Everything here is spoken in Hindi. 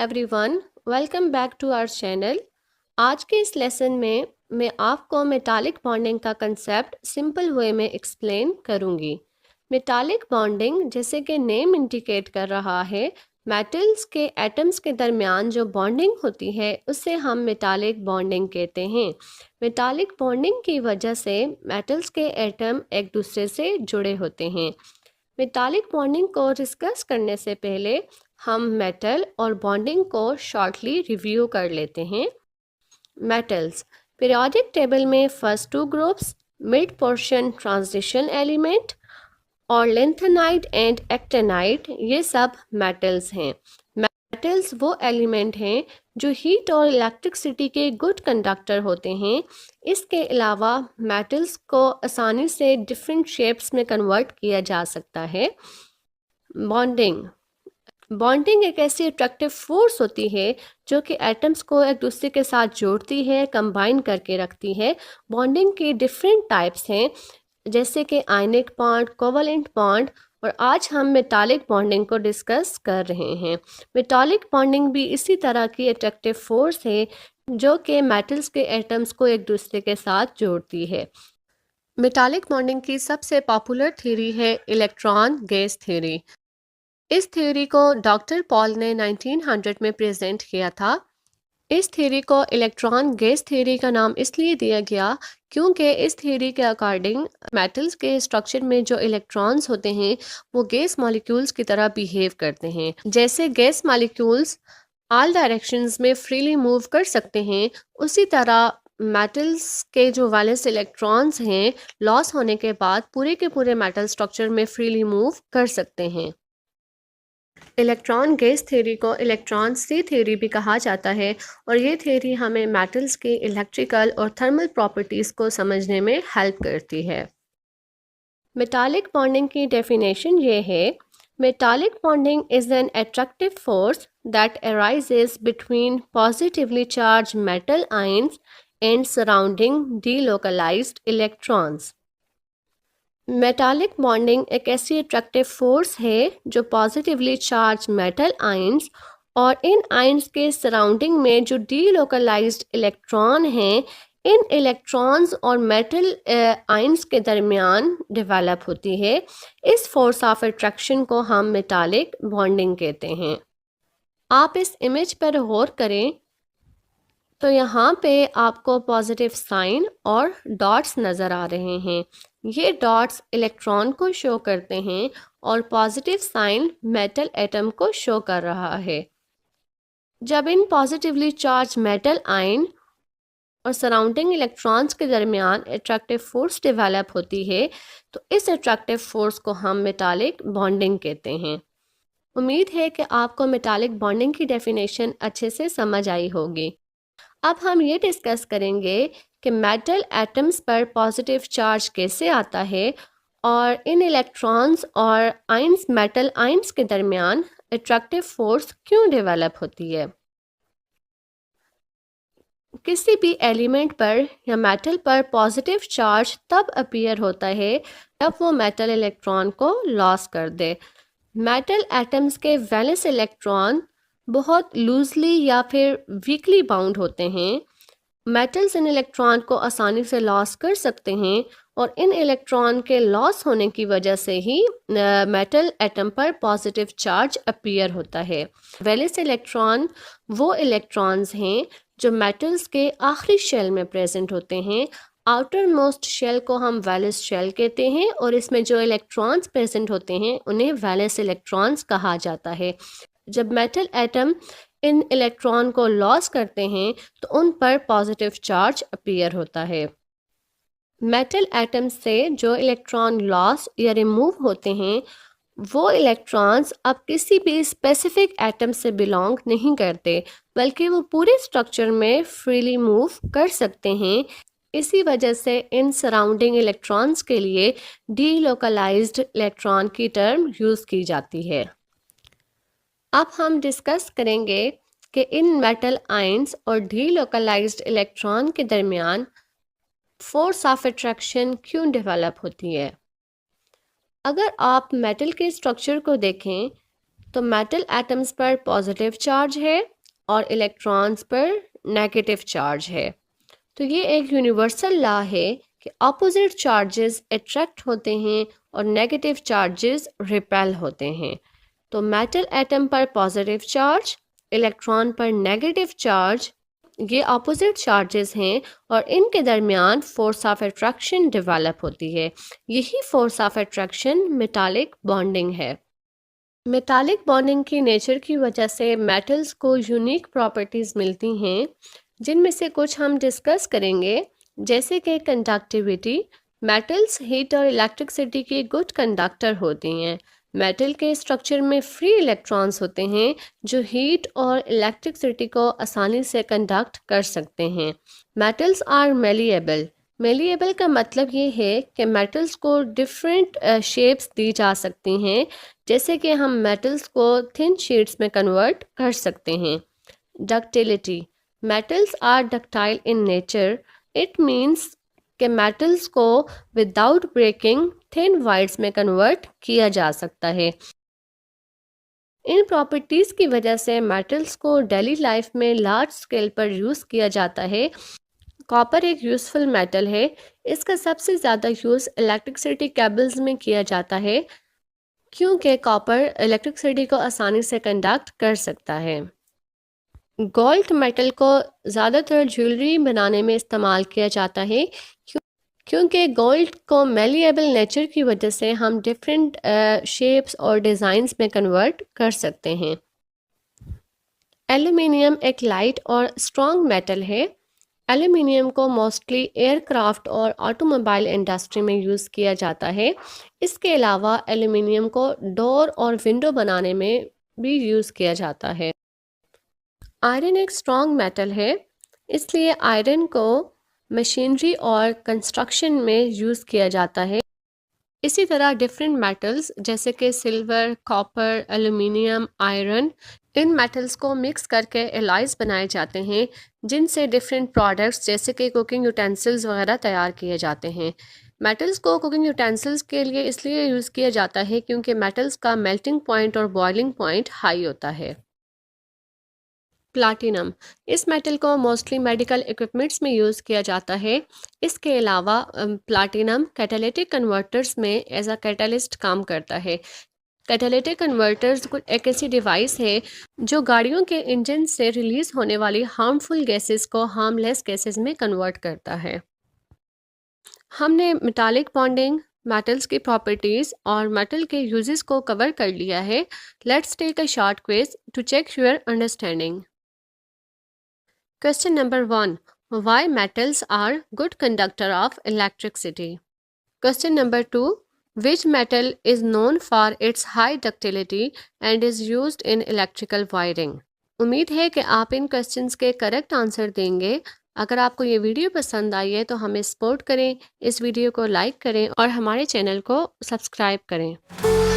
Everyone, welcome back to our channel. आज के इस लेसन में मैं आपको मेटालिक बॉन्डिंग का कंसेप्ट सिंपल वे में एक्सप्लेन करूंगी। मेटालिक बॉन्डिंग, जैसे कि नेम इंडिकेट कर रहा है, मेटल्स के एटम्स के दरमियान जो बॉन्डिंग होती है उसे हम मेटालिक बॉन्डिंग कहते हैं। मेटालिक बॉन्डिंग की वजह से मेटल्स के एटम एक दूसरे से जुड़े होते हैं। मेटालिक बॉन्डिंग को डिस्कस करने से पहले हम मेटल और बॉन्डिंग को शॉर्टली रिव्यू कर लेते हैं। मेटल्स पीरियोडिक टेबल में first two groups, mid portion transition element और लेंथेनाइट एंड एक्टेनाइट, ये सब मेटल्स हैं। मेटल्स वो एलिमेंट हैं जो हीट और इलेक्ट्रिसिटी के गुड कंडक्टर होते हैं। इसके अलावा मेटल्स को आसानी से डिफरेंट शेप्स में कन्वर्ट किया जा सकता है। बॉन्डिंग एक ऐसी अट्रैक्टिव फोर्स होती है जो कि एटम्स को एक दूसरे के साथ जोड़ती है, कंबाइन करके रखती है। बॉन्डिंग के डिफरेंट टाइप्स हैं, जैसे कि आयनिक बॉन्ड, कोवलेंट बॉन्ड, और आज हम मेटालिक बॉन्डिंग को डिस्कस कर रहे हैं। मेटालिक बॉन्डिंग भी इसी तरह की अट्रैक्टिव फोर्स है जो कि मेटल्स के एटम्स को एक दूसरे के साथ जोड़ती है। मेटालिक बॉन्डिंग की सबसे पॉपुलर थ्योरी है इलेक्ट्रॉन गैस थ्योरी। इस थ्योरी को डॉक्टर पॉल ने 1900 में प्रेजेंट किया था। इस थ्योरी को इलेक्ट्रॉन गैस थ्योरी का नाम इसलिए दिया गया क्योंकि इस थ्योरी के अकॉर्डिंग मेटल्स के स्ट्रक्चर में जो इलेक्ट्रॉन्स होते हैं वो गैस मॉलिक्यूल्स की तरह बिहेव करते हैं। जैसे गैस मॉलिक्यूल्स ऑल डायरेक्शंस में फ्रीली मूव कर सकते हैं, उसी तरह मेटल्स के जो वैलेंस इलेक्ट्रॉन्स हैं लॉस होने के बाद पूरे के पूरे मेटल स्ट्रक्चर में फ्रीली मूव कर सकते हैं। इलेक्ट्रॉन गैस थ्योरी को इलेक्ट्रॉन सी थ्योरी भी कहा जाता है और ये थ्योरी हमें मेटल्स की इलेक्ट्रिकल और थर्मल प्रॉपर्टीज़ को समझने में हेल्प करती है। मेटालिक बॉन्डिंग की डेफिनेशन ये है: metallic bonding is an attractive force that arises between positively charge metal ions and surrounding delocalised electrons. Metallic bonding एक ऐसी अट्रैक्टिव फोर्स है जो पॉजिटिवली चार्ज मेटल आयंस और इन आयंस के सराउंडिंग में जो डीलोकलाइज्ड इलेक्ट्रॉन हैं, इन इलेक्ट्रॉन्स और मेटल आयंस के दरमियान डेवलप होती है। इस फोर्स ऑफ अट्रैक्शन को हम मेटालिक बॉन्डिंग कहते हैं। आप इस इमेज पर गौर करें तो यहाँ पे आपको पॉजिटिव साइन और डॉट्स नज़र आ रहे हैं। ये डॉट्स इलेक्ट्रॉन को शो करते हैं और पॉजिटिव साइन मेटल एटम को शो कर रहा है। जब इन पॉजिटिवली चार्ज मेटल आयन और सराउंडिंग इलेक्ट्रॉन्स के दरमियान अट्रैक्टिव फोर्स डेवलप होती है तो इस अट्रैक्टिव फोर्स को हम मेटालिक बॉन्डिंग कहते हैं। उम्मीद है कि आपको मेटालिक बॉन्डिंग की डेफिनेशन अच्छे से समझ आई होगी। अब हम ये डिस्कस करेंगे कि मेटल एटम्स पर पॉजिटिव चार्ज कैसे आता है और इन इलेक्ट्रॉन्स और आयंस, मेटल आयंस के दरमियान अट्रैक्टिव फोर्स क्यों डेवलप होती है। किसी भी एलिमेंट पर या मेटल पर पॉजिटिव चार्ज तब अपीयर होता है जब वो मेटल इलेक्ट्रॉन को लॉस कर दे। मेटल एटम्स के वैलेंस इलेक्ट्रॉन बहुत लूजली या फिर वीकली बाउंड होते हैं। मेटल्स इन इलेक्ट्रॉन को आसानी से लॉस कर सकते हैं और इन इलेक्ट्रॉन के लॉस होने की वजह से ही मेटल एटम पर पॉजिटिव चार्ज अपीयर होता है। वैलेंस इलेक्ट्रॉन वो इलेक्ट्रॉन्स हैं जो मेटल्स के आखिरी शेल में प्रेजेंट होते हैं। आउटर मोस्ट शेल को हम वैलेंस शेल कहते हैं और इसमें जो इलेक्ट्रॉन्स प्रेजेंट होते हैं उन्हें वैलेंस इलेक्ट्रॉन्स कहा जाता है। जब मेटल एटम इन इलेक्ट्रॉन को लॉस करते हैं तो उन पर पॉजिटिव चार्ज अपीयर होता है। मेटल एटम से जो इलेक्ट्रॉन लॉस या रिमूव होते हैं वो इलेक्ट्रॉन्स अब किसी भी स्पेसिफिक एटम से बिलोंग नहीं करते, बल्कि वो पूरे स्ट्रक्चर में फ्रीली मूव कर सकते हैं। इसी वजह से इन सराउंडिंग इलेक्ट्रॉन्स के लिए डीलोकलाइज्ड इलेक्ट्रॉन की टर्म यूज़ की जाती है। अब हम डिस्कस करेंगे कि इन मेटल आयंस और डीलोकलाइज्ड इलेक्ट्रॉन के दरमियान फोर्स ऑफ अट्रैक्शन क्यों डेवलप होती है। अगर आप मेटल के स्ट्रक्चर को देखें तो मेटल एटम्स पर पॉजिटिव चार्ज है और इलेक्ट्रॉन्स पर नेगेटिव चार्ज है। तो ये एक यूनिवर्सल लॉ है कि अपोजिट चार्जेस अट्रैक्ट होते हैं और नेगेटिव चार्जेस रिपेल होते हैं। तो मेटल एटम पर पॉजिटिव चार्ज, इलेक्ट्रॉन पर नेगेटिव चार्ज, ये अपोजिट चार्जेस हैं और इनके दरमियान फोर्स ऑफ अट्रैक्शन डेवलप होती है। यही force of attraction metallic bonding है। मेटालिक बॉन्डिंग की नेचर की वजह से मेटल्स को यूनिक प्रॉपर्टीज मिलती हैं, जिनमें से कुछ हम डिस्कस करेंगे, जैसे कि कंडक्टिविटी। मेटल्स हीट और इलेक्ट्रिसिटी की गुड कंडक्टर होती हैं। मेटल के स्ट्रक्चर में फ्री इलेक्ट्रॉन्स होते हैं जो हीट और इलेक्ट्रिसिटी को आसानी से कंडक्ट कर सकते हैं। Metals are malleable. मेलिएबल का मतलब ये है कि मेटल्स को डिफरेंट शेप्स दी जा सकती हैं, जैसे कि हम मेटल्स को थिन शीट्स में कन्वर्ट कर सकते हैं। Ductility. Metals are ductile in nature. It means कि मेटल्स को विदाउट ब्रेकिंग थिन वाइड्स में कन्वर्ट किया जा सकता है। इन प्रॉपर्टीज की वजह से मेटल्स को डेली लाइफ में लार्ज स्केल पर यूज़ किया जाता है। कॉपर एक यूज़फुल मेटल है। इसका सबसे ज़्यादा यूज़ इलेक्ट्रिसिटी केबल्स में किया जाता है, क्योंकि कॉपर इलेक्ट्रिसिटी को आसानी से कंडक्ट कर सकता है। गोल्ड मेटल को ज़्यादातर ज्वेलरी बनाने में इस्तेमाल किया जाता है, क्योंकि गोल्ड को मेलिएबल नेचर की वजह से हम डिफरेंट शेप्स और डिज़ाइंस में कन्वर्ट कर सकते हैं। एल्युमिनियम एक लाइट और स्ट्रॉन्ग मेटल है। एल्युमिनियम को मोस्टली एयरक्राफ्ट और ऑटोमोबाइल इंडस्ट्री में यूज़ किया जाता है। इसके अलावा एल्युमिनियम को डोर और विंडो बनाने में भी यूज़ किया जाता है। आयरन एक स्ट्रॉन्ग मेटल है, इसलिए आयरन को मशीनरी और कंस्ट्रक्शन में यूज़ किया जाता है। इसी तरह डिफरेंट मेटल्स जैसे कि सिल्वर, कॉपर, एल्युमिनियम, आयरन, इन मेटल्स को मिक्स करके एलॉयज बनाए जाते हैं, जिनसे डिफरेंट प्रोडक्ट्स जैसे कि कुकिंग यूटेंसिल्स वगैरह तैयार किए जाते हैं। मेटल्स को कुकिंग यूटेंसिल्स के लिए इसलिए यूज़ किया जाता है क्योंकि मेटल्स का मेल्टिंग पॉइंट और बॉइलिंग पॉइंट हाई होता है। प्लाटिनम। इस मेटल को मोस्टली मेडिकल इक्विपमेंट्स में यूज़ किया जाता है। इसके अलावा प्लाटिनम कैटालिटिक कन्वर्टर्स में एज अ कैटलिस्ट काम करता है। कैटालिटिक कन्वर्टर्स कुछ एक ऐसी डिवाइस है जो गाड़ियों के इंजन से रिलीज होने वाली हार्मफुल गैसेस को हार्मलेस गैसेस में कन्वर्ट करता है। हमने मेटालिक बॉन्डिंग, मेटल्स की प्रॉपर्टीज और मेटल के यूजेस को कवर कर लिया है। Let's take a short quiz to check your understanding. Question number 1. Why metals are good conductor of electricity? Question number 2. Which metal is known for its high ductility and is used in electrical wiring? उम्मीद है कि आप इन क्वेश्चंस के करेक्ट आंसर देंगे। अगर आपको ये वीडियो पसंद आई है तो हमें सपोर्ट करें, इस वीडियो को लाइक करें और हमारे चैनल को सब्सक्राइब करें।